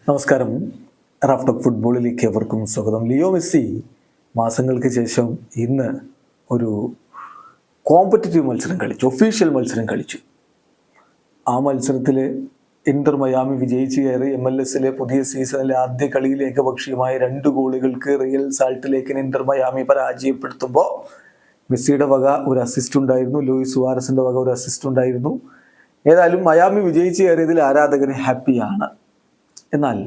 നമസ്കാരം. Raf talk ഫുട്ബോളിലേക്ക് എവർക്കും സ്വാഗതം. ലിയോ മെസ്സി മാസങ്ങൾക്ക് ശേഷം ഇന്ന് ഒരു കോമ്പറ്റിറ്റീവ് മത്സരം കളിച്ചു, ഒഫീഷ്യൽ മത്സരം കളിച്ചു. ആ മത്സരത്തിൽ ഇന്റർ മയാമി വിജയിച്ച് കയറി MLS പുതിയ സീസണിലെ ആദ്യ കളിയിൽ ഏകപക്ഷീയമായ 2 ഗോളുകൾക്ക് റിയൽ സാൾട്ട് ലേക്കിന് ഇന്റർ മയാമി പരാജയപ്പെടുത്തുമ്പോൾ മെസ്സിയുടെ വക ഒരു അസിസ്റ്റ് ഉണ്ടായിരുന്നു, ലൂയിസ് സുവാരസിന്റെ വക ഒരു അസിസ്റ്റ് ഉണ്ടായിരുന്നു. ഏതായാലും മയാമി വിജയിച്ച് കയറിയതിൽ ആരാധകന് ഹാപ്പിയാണ്. എന്നാൽ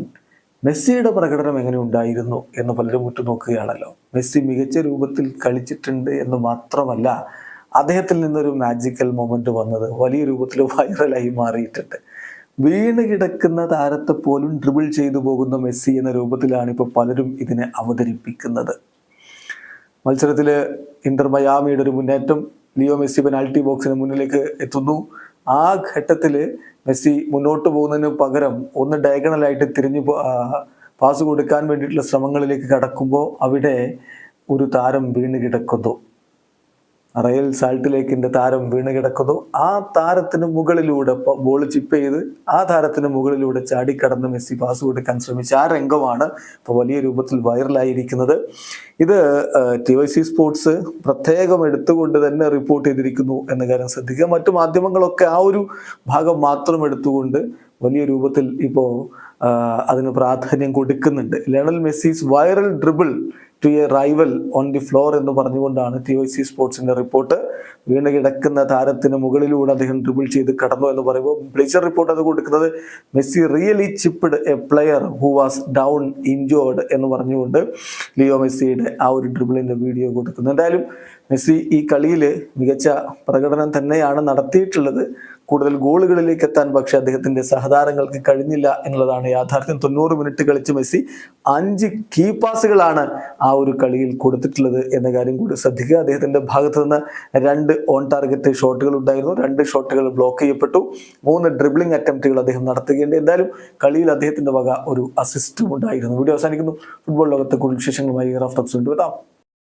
മെസ്സിയുടെ പ്രകടനം എങ്ങനെ ഉണ്ടായിരുന്നു എന്ന് പലരും ഉറ്റുനോക്കുകയാണല്ലോ. മെസ്സി മികച്ച രൂപത്തിൽ കളിച്ചിട്ടുണ്ട് എന്ന് മാത്രമല്ല, അദ്ദേഹത്തിൽ നിന്നൊരു മാജിക്കൽ മൊമെന്റ് വന്നത് വലിയ രൂപത്തിൽ വൈറലായി മാറിയിട്ടുണ്ട്. വീണ് കിടക്കുന്ന താരത്തെ പോലും ഡ്രിബിൾ ചെയ്തു പോകുന്ന മെസ്സി എന്ന രൂപത്തിലാണ് ഇപ്പോൾ പലരും ഇതിനെ അവതരിപ്പിക്കുന്നത്. മത്സരത്തിൽ ഇന്റർ മയാമിയുടെ ഒരു മുന്നേറ്റം, ലിയോ മെസ്സി പെനാൽറ്റി ബോക്സിന് മുന്നിലേക്ക് എത്തുന്നു. ആ ഘട്ടത്തിൽ മെസ്സി മുന്നോട്ട് പോകുന്നതിന് പകരം ഒന്ന് ഡയഗണലായിട്ട് തിരിഞ്ഞു പാസ് കൊടുക്കാൻ വേണ്ടിയിട്ടുള്ള ശ്രമങ്ങളിലേക്ക് കടക്കുമ്പോൾ അവിടെ ഒരു താരം വീണ് കിടക്കുന്നു. റയൽ സാൾട്ട് ലേക്കിന്റെ താരം വീണ് കിടക്കുന്നു. ആ താരത്തിന് മുകളിലൂടെ ബോൾ ചിപ്പ് ചെയ്ത് ആ താരത്തിന് മുകളിലൂടെ ചാടിക്കടന്ന് മെസ്സി പാസ് കൊടുക്കാൻ ശ്രമിച്ച ആ രംഗമാണ് ഇപ്പോൾ വലിയ രൂപത്തിൽ വൈറലായിരിക്കുന്നത്. ഇത് TYC സ്പോർട്സ് പ്രത്യേകം എടുത്തുകൊണ്ട് തന്നെ റിപ്പോർട്ട് ചെയ്തിരിക്കുന്നു എന്ന കാര്യം ശ്രദ്ധിക്കുക. മറ്റു മാധ്യമങ്ങളൊക്കെ ആ ഒരു ഭാഗം മാത്രം എടുത്തുകൊണ്ട് വലിയ രൂപത്തിൽ ഇപ്പോൾ അതിന് പ്രാധാന്യം കൊടുക്കുന്നുണ്ട്. Lionel Messi's viral dribble to a rival on the floor എന്ന് പറഞ്ഞുകൊണ്ടാണ് TYC സ്പോർട്സിന്റെ റിപ്പോർട്ട്. വീണ് കിടക്കുന്ന താരത്തിന് മുകളിലൂടെ അദ്ദേഹം ഡ്രിബിൾ ചെയ്ത് കടന്നു എന്ന് പറയുമ്പോൾ ബ്ലേച്ചർ റിപ്പോർട്ട് അത് കൊടുക്കുന്നത് Messi really chipped a player who was down injured എന്ന് പറഞ്ഞുകൊണ്ട് ലിയോ മെസ്സിയുടെ ആ ഒരു ഡ്രിബിളിന്റെ വീഡിയോ കൊടുക്കുന്നു. എന്തായാലും മെസ്സി ഈ കളിയിൽ മികച്ച പ്രകടനം തന്നെയാണ് നടത്തിയിട്ടുള്ളത്. കൂടുതൽ ഗോളുകളിലേക്ക് എത്താൻ പക്ഷെ അദ്ദേഹത്തിന്റെ സഹതാരങ്ങൾക്ക് കഴിഞ്ഞില്ല എന്നുള്ളതാണ് യാഥാർത്ഥ്യം. 90 മിനിറ്റ് കളിച്ച് മെസ്സി 5 കീ പാസുകളാണ് ആ ഒരു കളിയിൽ കൊടുത്തിട്ടുള്ളത് എന്ന കാര്യം കൂടി ശ്രദ്ധിക്കുക. അദ്ദേഹത്തിന്റെ ഭാഗത്ത് നിന്ന് 2 ഓൺ ടാർഗറ്റ് ഷോട്ടുകൾ ഉണ്ടായിരുന്നു, 2 ഷോട്ടുകൾ ബ്ലോക്ക് ചെയ്യപ്പെട്ടു, 3 ഡ്രിബ്ലിംഗ് അറ്റംപ്റ്റുകൾ അദ്ദേഹം നടത്തുകയുണ്ട്. എന്തായാലും കളിയിൽ അദ്ദേഹത്തിന്റെ വക ഒരു അസിസ്റ്റും ഉണ്ടായിരുന്നു. വീഡിയോ അവസാനിക്കുന്നു. ഫുട്ബോൾ ലോകത്തെ കൂടുതൽ വിശേഷങ്ങളുമായി റാഫ് ടോക്സ് കൊണ്ടുവരാം.